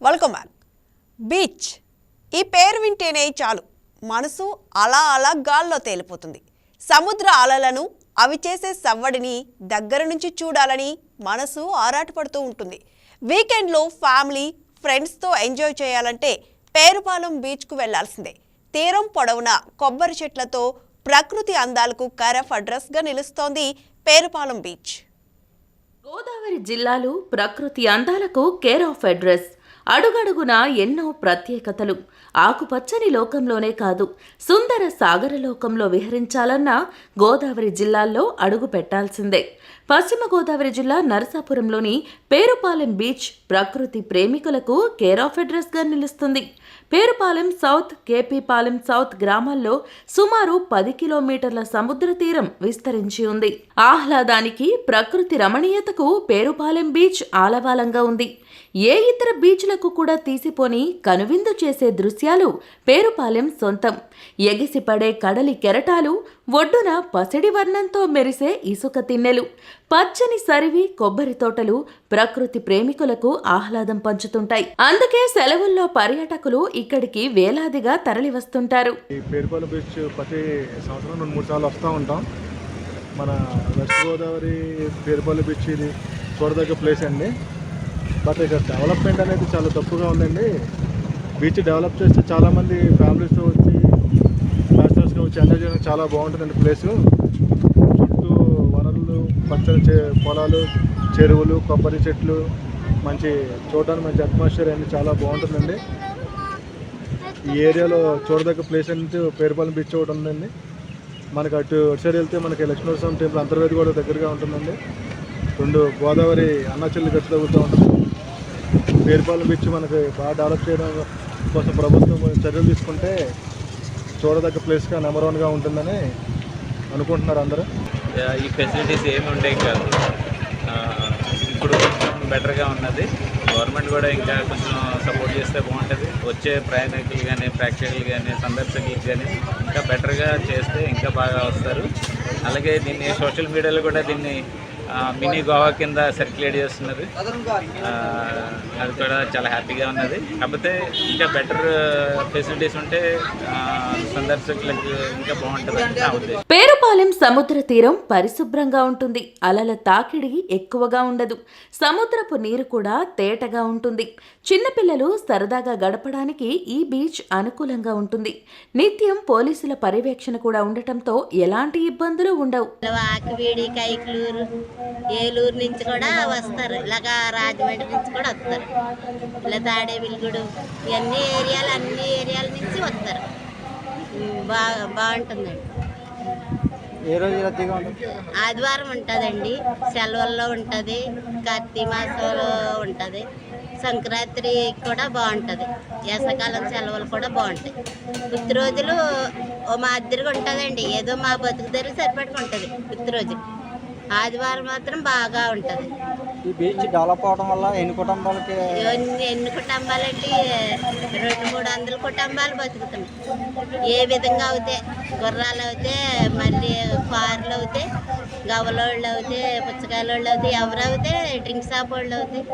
Welcome back. Beach ఈ పేరు వింటేనే చాలు మనసు అలా అలా గాల్లో తేలిపోతుంది. సముద్ర అలలను అవి చేసే సవ్వడిని దగ్గర నుంచి చూడాలని మనసు ఆరాటపడుతూ ఉంటుంది. వీకెండ్లో ఫ్యామిలీ ఫ్రెండ్స్తో ఎంజాయ్ చేయాలంటే పేరుపాలెం బీచ్కు వెళ్లాల్సిందే. తీరం పొడవునా కొబ్బరి చెట్లతో ప్రకృతి అందాలకు కరఫ్ అడ్రస్గా నిలుస్తోంది పేరుపాలెం బీచ్. గోదావరి జిల్లాలో ప్రకృతి అందాలకు కేర్ ఆఫ్ అడ్రస్. అడుగడుగునా ఎన్నో ప్రత్యేకతలు. ఆకుపచ్చని లోకంలోనే కాదు, సుందర సాగర లోకంలో విహరించాలన్నా గోదావరి జిల్లాల్లో అడుగు పెట్టాల్సిందే. పశ్చిమ గోదావరి జిల్లా నరసాపురంలోని పేరుపాలెం బీచ్ ప్రకృతి ప్రేమికులకు కేర్ ఆఫ్ అడ్రస్గా నిలుస్తుంది. పేరుపాలెం సౌత్, కేపీపాలెం సౌత్ గ్రామాల్లో సుమారు 10 కిలోమీటర్ల సముద్ర తీరం విస్తరించి ఉంది. ఆహ్లాదానికి, ప్రకృతి రమణీయతకు పేరుపాలెం బీచ్ ఆలవాలంగా ఉంది. ఏ ఇతర బీచ్లకు కూడా తీసిపోని కనువిందు చేసే దృశ్యాలు పేరుపాలెం సొంతం. ఎగిసిపడే కడలి కెరటాలు, ఒడ్డున పసిడి వర్ణంతో మెరిసే ఇసుక తిన్నెలు, పచ్చని సరివి కొబ్బరి తోటలు ప్రకృతి ప్రేమికులకు ఆహ్లాదం పంచుతుంటాయి. అందుకే సెలవుల్లో పర్యాటకులు ఇక్కడికి వేలాదిగా తరలివస్తుంటారు. ఈ పేరుపాలెం బీచ్ ప్రతి సంవత్సరం 2-3 సార్లు వస్తూ ఉంటాం. మన వెస్ట్ గోదావరి పేరుపాలెం బీచ్ ఇది చూడదగ్గ ప్లేస్ అండి. బట్ ఇక్కడ డెవలప్మెంట్ అనేది చాలా తక్కువగా ఉందండి. బీచ్ డెవలప్ చేస్తే చాలామంది ఫ్యామిలీస్తో వచ్చి బ్యాచిలర్స్గా వచ్చి ఎంజాయ్ చేయడం చాలా బాగుంటుందండి. ప్లేసు చుట్టూ వనరులు, పచ్చని పొలాలు, చెరువులు, కొబ్బరి చెట్లు, మంచి చూడడానికి మంచి అట్మాస్ఫియర్ అనేది చాలా బాగుంటుందండి. ఈ ఏరియాలో చూడదగ్గ ప్లేస్ అంటే పేరుపాలెం బీచ్ ఒకటి ఉందండి. మనకు అటు సైడ్ వెళ్తే మనకి లక్ష్మీనరసింహ టెంపుల్ అంతర్వేది కూడా దగ్గరగా ఉంటుందండి. 2 గోదావరి అన్నాచెల్లి గట్టు తగ్గుతూ ఉంటుంది. పేరుపాలెం బీచ్ మనకి బాగా డెవలప్ చేయడం కోసం ప్రభుత్వం చర్యలు తీసుకుంటే చూడదగ్గ ప్లేస్గా నెంబర్ 1గా ఉంటుందని అనుకుంటున్నారు అందరూ. ఈ ఫెసిలిటీస్ ఏమి ఉండేవి కాదు, ఇప్పుడు కొంచెం బెటర్గా ఉన్నది. గవర్నమెంట్ కూడా ఇంకా కొంచెం సపోర్ట్ చేస్తే బాగుంటుంది. వచ్చే ప్రయాణికులు కానీ, ప్రేక్షకులు కానీ, సందర్శకులు కానీ ఇంకా బెటర్గా చేస్తే ఇంకా బాగా వస్తారు. అలాగే దీన్ని సోషల్ మీడియాలో కూడా దీన్ని మినీ గోవా కింద సర్క్యులేట్ చేస్తున్నది. అది కూడా చాలా హ్యాపీగా ఉన్నది. కాకపోతే ఇంకా బెటర్ ఫెసిలిటీస్ ఉంటే సందర్శకులకు ఇంకా బాగుంటుంది నా ఉద్దేశం. పేరుపాలెం సముద్ర తీరం పరిశుభ్రంగా ఉంటుంది. అలల తాకిడి ఎక్కువగా ఉండదు. సముద్రపు నీరు కూడా తేటగా ఉంటుంది. చిన్నపిల్లలు సరదాగా గడపడానికి ఈ బీచ్ అనుకూలంగా ఉంటుంది. నిత్యం పోలీసుల పర్యవేక్షణ కూడా ఉండటంతో ఎలాంటి ఇబ్బందులు ఉండవు. ఏలూరు నుంచి కూడా వస్తారు, ఇలాగా రాజమండ్రి నుంచి కూడా వస్తారు, ఇలా తాడేవిల్గూడు అన్ని ఏరియాల నుంచి వస్తారు. బాగుంటుందండి. ఏ రోజు రద్దీగా ఉంటుంది? ఆదివారం ఉంటుందండి, సెలవుల్లో ఉంటుంది, కార్తీక మాసంలో ఉంటుంది, సంక్రాంతి కూడా బాగుంటుంది, వేసవకాలం సెలవులు కూడా బాగుంటాయి. కొద్ది రోజులు ఓ మాదిరిగా ఉంటుందండి, ఏదో మా బతుకు తెరుగు సరిపడుకుంటుంది. కొద్ది రోజులు ఆదివారం మాత్రం బాగా ఉంటుంది. ఈ బీచ్ డెవలప్ అవడం వల్ల ఎన్ని కుటుంబాలకి? ఎన్ని కుటుంబాలంటే 200-300 కుటుంబాలు బతుకుతున్నాయి. ఏ విధంగా అవుతాయి, గుర్రాలు అవుతాయి, మళ్ళీ కార్లు అవుతాయి, గవలోళ్ళు అవుతాయి, పుచ్చకాయలోళ్ళు అవుతాయి, ఎవరు అవుతాయి, డ్రింక్ షాప్ వాళ్ళు అవుతాయి.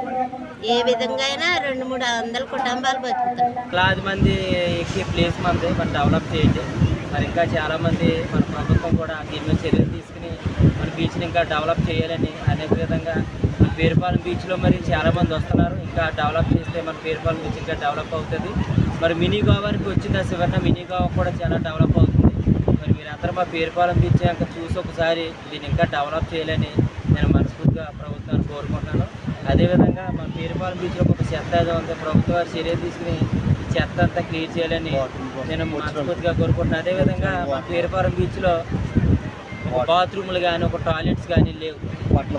ఏ విధంగా అయినా 200-300 కుటుంబాలు బతుకుతాయి. 10 మంది ఎక్కే ప్లేస్ మంది మనం డెవలప్ చేయండి. మరి ఇంకా చాలామంది మన ప్రభుత్వం కూడా దీని మీద చర్యలు తీసుకుని మన బీచ్ని ఇంకా డెవలప్ చేయాలని అనేక విధంగా మన పేరుపాలెం బీచ్లో మరి చాలామంది వస్తున్నారు. ఇంకా డెవలప్ చేస్తే మన పేరుపాలెం బీచ్ ఇంకా డెవలప్ అవుతుంది. మరి మినీ గోవాకి వచ్చిన శివన్న మినీ గోవా కూడా చాలా డెవలప్ అవుతుంది. మరి మీరందరూ మా పేరుపాలెం బీచ్ ఇంకా చూసి ఒకసారి దీన్ని ఇంకా డెవలప్ చేయాలని నేను మనస్ఫూర్తిగా ప్రభుత్వాన్ని కోరుకుంటున్నాను. అదేవిధంగా మన పేరుపాలెం బీచ్లో ఒక చెత్త ఏదో ఉంది, ప్రభుత్వ వారు చర్యలు తీసుకుని చెత్త అంతా క్లియర్ చేయాలని నేను మనస్ఫూర్తిగా కోరుకుంటున్నాను. అదేవిధంగా మన పేరుపాలెం బీచ్లో ఒక బాత్రూములు కానీ, ఒక టాయిలెట్స్ కానీ లేవు.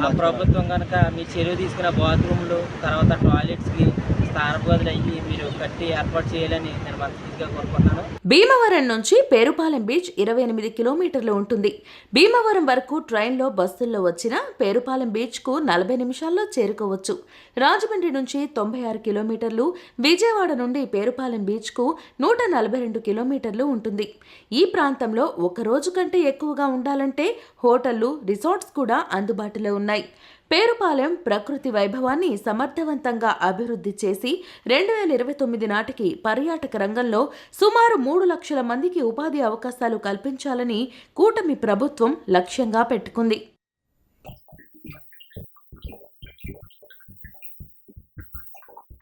ఆ ప్రభుత్వం కనుక మీ చర్య తీసుకున్న బాత్రూములు, తర్వాత టాయిలెట్స్కి స్థానబదులు అయ్యి మీరు కట్టి ఏర్పాటు చేయాలని నేను మనస్ఫూర్తిగా కోరుకుంటున్నాను. భీమవరం నుంచి పేరుపాలెం బీచ్ 28 కిలోమీటర్లు ఉంటుంది. భీమవరం వరకు ట్రైన్లో, బస్సుల్లో వచ్చినా పేరుపాలెం బీచ్కు 40 నిమిషాల్లో చేరుకోవచ్చు. రాజమండ్రి నుంచి 96 కిలోమీటర్లు, విజయవాడ నుండి పేరుపాలెం బీచ్కు 142 కిలోమీటర్లు ఉంటుంది. ఈ ప్రాంతంలో ఒక రోజు కంటే ఎక్కువగా ఉండాలంటే హోటళ్లు, రిసార్ట్స్ కూడా అందుబాటులో ఉన్నాయి. పేరుపాలెం ప్రకృతి వైభవాన్ని సమర్థవంతంగా అభివృద్ధి చేసి 2029 నాటికి పర్యాటక రంగంలో సుమారు 3 లక్షల మందికి ఉపాధి అవకాశాలు కల్పించాలని కూటమి ప్రభుత్వం లక్ష్యంగా పెట్టుకుంది.